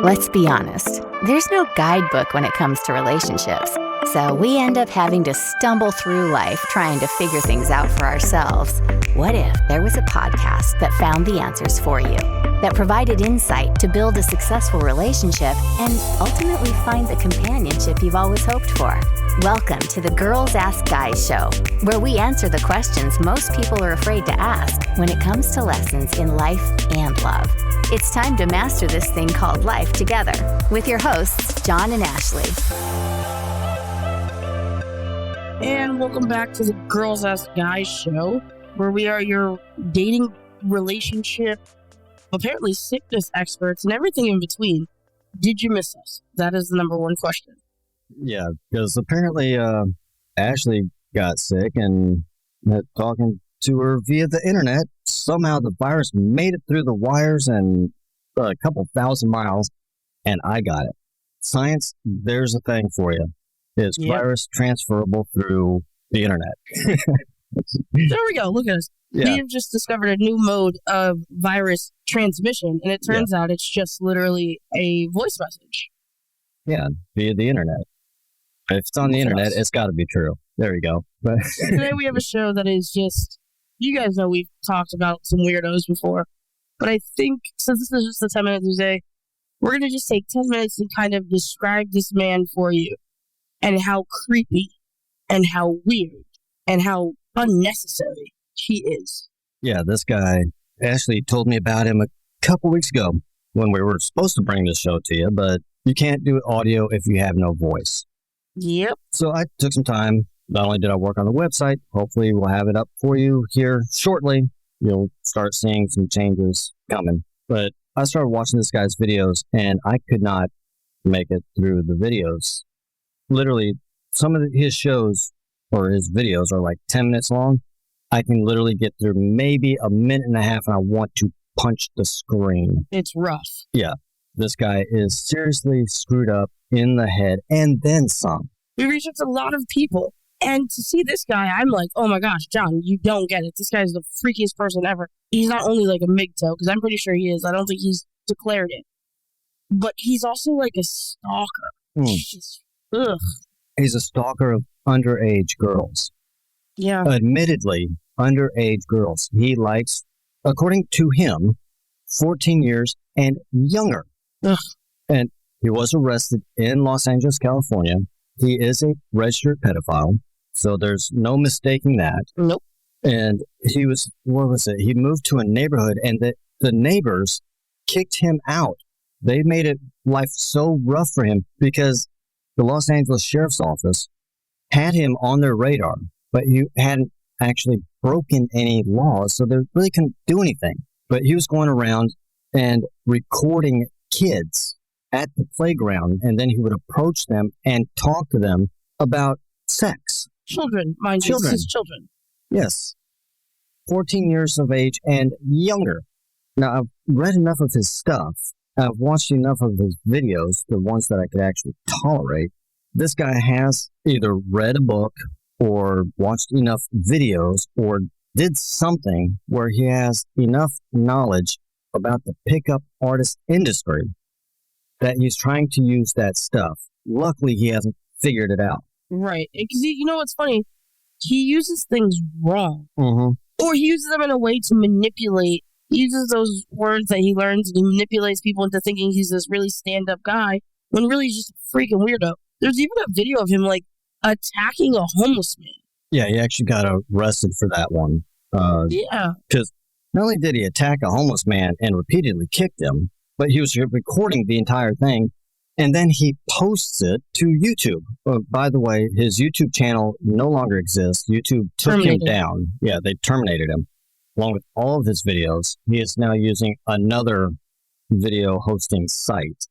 Let's be honest, there's no guidebook when it comes to relationships. So we end up having to stumble through life trying to figure things out for ourselves. What if there was a podcast that found the answers for you, that provided insight to build a successful relationship and ultimately find the companionship you've always hoped for? Welcome to the Girls Ask Guys show, where we answer the questions most people are afraid to ask when it comes to lessons in life and love. It's time to master this thing called life together with your hosts, John and Ashley. And welcome back to the Girls Ask Guys show, where we are your dating, relationship, apparently sickness experts, and everything in between. Did you miss us? That is the number one question. Yeah, because apparently Ashley got sick and talking to her via the internet. Somehow the virus made it through the wires and a couple thousand miles, and I got it. Science, there's a thing for you. It's virus transferable through the internet. There we go. Look at us. Yeah. We have just discovered a new mode of virus transmission, and it turns out it's just literally a voice message. Yeah, via the internet. If it's on the internet, it's got to be true. There you go. But today we have a show that is just, you guys know we've talked about some weirdos before, but I think since this is just a 10 minutes today, we're going to just take 10 minutes and kind of describe this man for you and how creepy and how weird and how unnecessary he is. Yeah, this guy, Ashley told me about him a couple weeks ago when we were supposed to bring this show to you, but you can't do audio if you have no voice. Yep. So I took some time. Not only did I work on the website, hopefully we'll have it up for you here shortly. You'll start seeing some changes coming. But I started watching this guy's videos, and I could not make it through the videos. Literally, some of his shows or his videos are like 10 minutes long. I can literally get through maybe a minute and a half, and I want to punch the screen. It's rough. Yeah. This guy is seriously screwed up in the head and then some. We reached out to a lot of people, and to see this guy, I'm like, oh my gosh, John, you don't get it. This guy's the freakiest person ever. He's not only like a MGTOW, because I'm pretty sure he is. I don't think he's declared it. But he's also like a stalker. Ugh. He's a stalker of underage girls. Yeah. Admittedly, underage girls. He likes, according to him, 14 years and younger. Ugh. And he was arrested in Los Angeles, California. He is a registered pedophile, so there's no mistaking that. Nope. And he was, what was it? He moved to a neighborhood, and the neighbors kicked him out. They made it life so rough for him because the Los Angeles Sheriff's Office had him on their radar, but he hadn't actually broken any laws, so they really couldn't do anything. But he was going around and recording kids at the playground, and then he would approach them and talk to them about sex. Children, mind you, this is children. Yes. 14 years of age and younger. Now, I've read enough of his stuff. I've watched enough of his videos, the ones that I could actually tolerate. This guy has either read a book or watched enough videos or did something where he has enough knowledge about the pickup artist industry that he's trying to use that stuff. Luckily, he hasn't figured it out. Right. Because you know what's funny? He uses things wrong. Mm-hmm. Or he uses them in a way to manipulate. He uses those words that he learns and he manipulates people into thinking he's this really stand-up guy when really he's just a freaking weirdo. There's even a video of him, like, attacking a homeless man. Yeah, he actually got arrested for that one. Yeah. Because not only did he attack a homeless man and repeatedly kicked him, but he was recording the entire thing, and then he posts it to YouTube. By the way, his YouTube channel no longer exists. YouTube took him down. Yeah, they terminated him. Along with all of his videos, he is now using another video hosting site,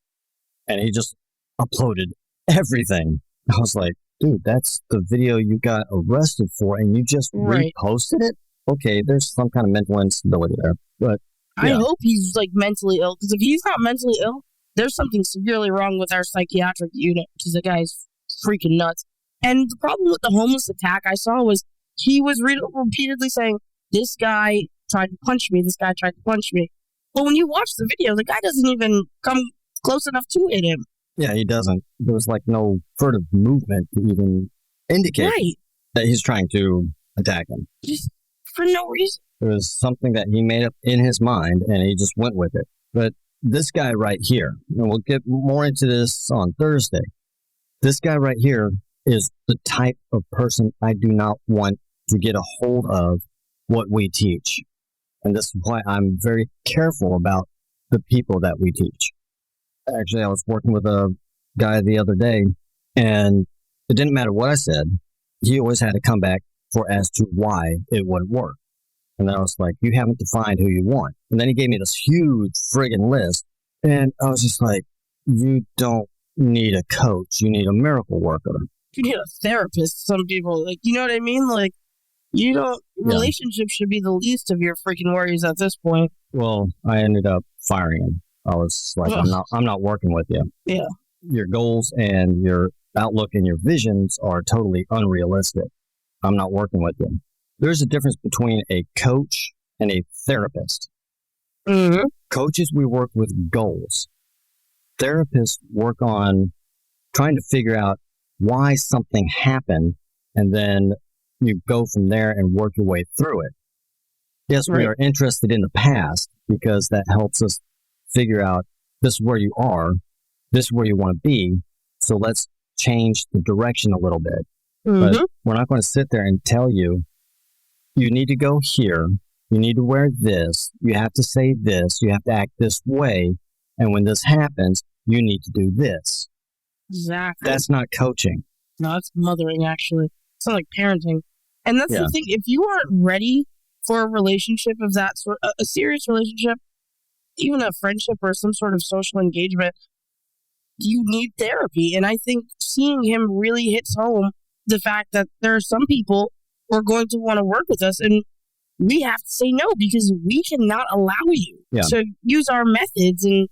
and he just uploaded everything. I was like, dude, that's the video you got arrested for, and you just reposted it? Okay, there's some kind of mental instability there, but I hope he's, like, mentally ill, because if he's not mentally ill, there's something severely wrong with our psychiatric unit, because the guy's freaking nuts. And the problem with the homeless attack I saw was he was repeatedly saying, this guy tried to punch me, this guy tried to punch me. But when you watch the video, the guy doesn't even come close enough to hit him. Yeah, he doesn't. There was like no furtive movement to even indicate Right. that he's trying to attack him. Just for no reason. It was something that he made up in his mind, and he just went with it. But this guy right here, and we'll get more into this on Thursday, this guy right here is the type of person I do not want to get a hold of what we teach. And this is why I'm very careful about the people that we teach. Actually, I was working with a guy the other day, and it didn't matter what I said. He always had to come back for as to why it wouldn't work. And then I was like, you haven't defined who you want. And then he gave me this huge friggin' list. And I was just like, you don't need a coach. You need a miracle worker. You need a therapist, some people. Like, you know what I mean? Like, you don't, relationships should be the least of your freaking worries at this point. Well, I ended up firing him. I was like, I'm not working with you. Yeah. Your goals and your outlook and your visions are totally unrealistic. I'm not working with you. There's a difference between a coach and a therapist. Mm-hmm. Coaches, we work with goals. Therapists work on trying to figure out why something happened, and then you go from there and work your way through it. Yes, we are interested in the past because that helps us figure out this is where you are, this is where you want to be, so let's change the direction a little bit. Mm-hmm. But we're not going to sit there and tell you, you need to go here, you need to wear this, you have to say this, you have to act this way, and when this happens, you need to do this. Exactly. That's not coaching. No, that's mothering, actually. It's not like parenting. And that's the thing. If you aren't ready for a relationship of that sort, a serious relationship, even a friendship or some sort of social engagement, you need therapy. And I think seeing him really hits home the fact that there are some people who are going to want to work with us, and we have to say no because we cannot allow you to use our methods and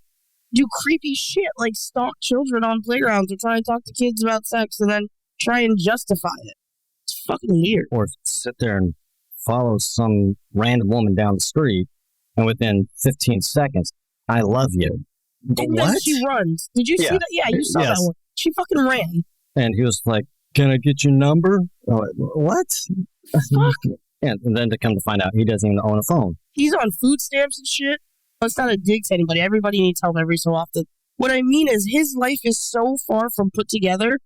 do creepy shit like stalk children on playgrounds or try and talk to kids about sex and then try and justify it. It's fucking weird. Or sit there and follow some random woman down the street, and within 15 seconds, I love you. And what? then she runs. Did you see that? Yeah, you saw that one. She fucking ran. And he was like, can I get your number? What? Fuck. And then to come to find out, he doesn't even own a phone. He's on food stamps and shit. It's not a dig to anybody. Everybody needs help every so often. What I mean is his life is so far from put together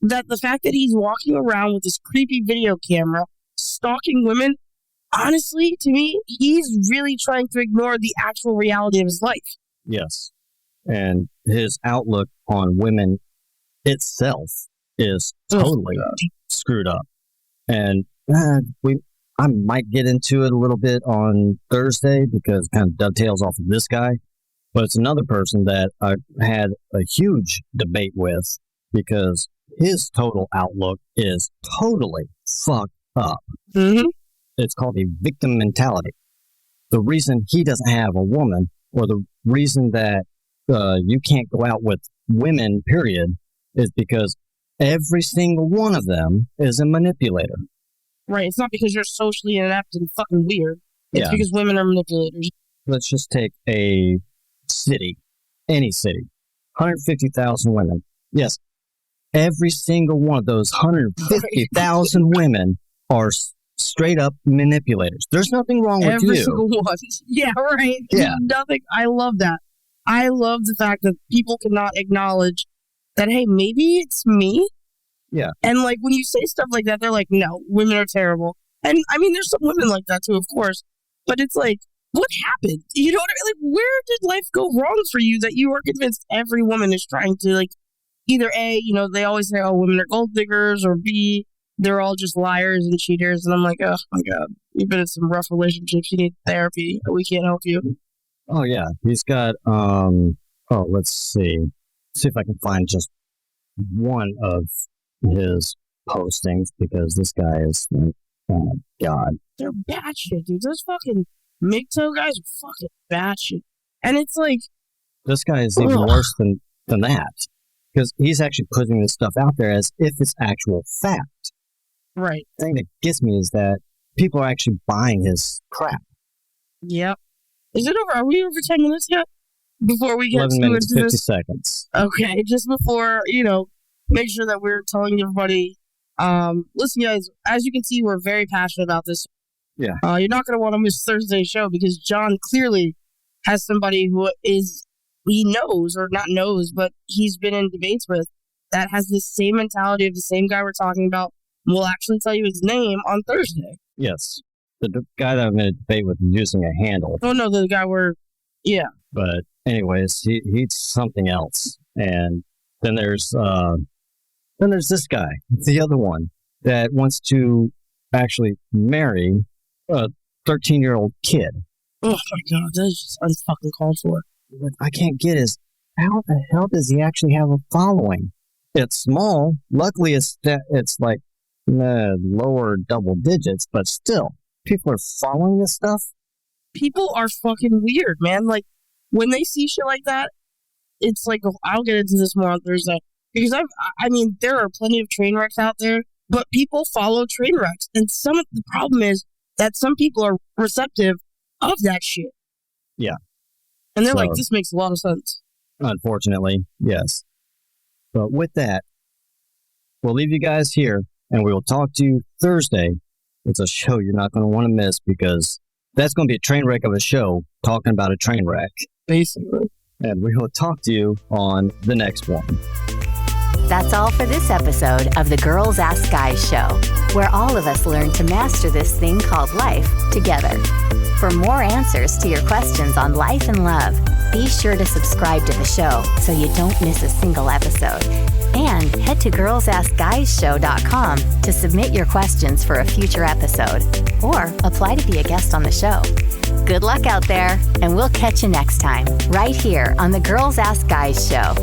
that the fact that he's walking around with this creepy video camera, stalking women, honestly, to me, he's really trying to ignore the actual reality of his life. Yes. And his outlook on women itself is totally screwed up. And I might get into it a little bit on Thursday because it kind of dovetails off of this guy. But it's another person that I had a huge debate with because his total outlook is totally fucked up. Mm-hmm. It's called a victim mentality. The reason he doesn't have a woman, or the reason that you can't go out with women, period, is because every single one of them is a manipulator. Right. It's not because you're socially inept and fucking weird. It's because women are manipulators. Let's just take a city, any city, 150,000 women. Yes, every single one of those 150,000 women are straight up manipulators. There's nothing wrong with you. Every single one. Yeah, right. Yeah. Nothing. I love that. I love the fact that people cannot acknowledge that, hey, maybe it's me. Yeah. And like when you say stuff like that, they're like, no, women are terrible. And I mean, there's some women like that too, of course. But it's like, what happened? You know what I mean? Like, where did life go wrong for you that you are convinced every woman is trying to, like, either A, you know, they always say, oh, women are gold diggers, or B, they're all just liars and cheaters. And I'm like, oh my God, you've been in some rough relationships. You need therapy. We can't help you. Oh, yeah. He's got, let's see. See if I can find just one of his postings because this guy is, oh God. They're batshit, dude. Those fucking MGTOW guys are fucking batshit. And it's like, this guy is even worse than that because he's actually putting this stuff out there as if it's actual fact. Right. The thing that gets me is that people are actually buying his crap. Yep. Is it over? Are we over 10 minutes yet? before we get 11 too minutes, into 50 this? seconds. Okay, just before, make sure that we're telling everybody, listen, guys, as you can see, we're very passionate about this. Yeah. You're not going to want to miss Thursday's show because John clearly has somebody who he knows, or not knows, but he's been in debates with that has the same mentality of the same guy we're talking about. We'll actually tell you his name on Thursday. Yes. The guy that I'm in a debate with is using a handle. Oh, no, the guy yeah. But anyways, he's something else. And then there's this guy, the other one, that wants to actually marry a 13-year-old kid. Oh my God, that is just unfucking called for. What I can't get is, how the hell does he actually have a following? It's small. Luckily, it's like lower double digits, but still, people are following this stuff. People are fucking weird, man. Like, when they see shit like that, it's like, I'll get into this more on Thursday. Because there are plenty of train wrecks out there, but people follow train wrecks. And the problem is that some people are receptive of that shit. Yeah. And they're like, this makes a lot of sense. Unfortunately, yes. But with that, we'll leave you guys here, and we will talk to you Thursday. It's a show you're not going to want to miss, because that's going to be a train wreck of a show talking about a train wreck. Basically. And we will talk to you on the next one. That's all for this episode of the Girls Ask Guys show, where all of us learn to master this thing called life together. For more answers to your questions on life and love, be sure to subscribe to the show so you don't miss a single episode. And head to girlsaskguyshow.com to submit your questions for a future episode or apply to be a guest on the show. Good luck out there, and we'll catch you next time, right here on the Girls Ask Guys show.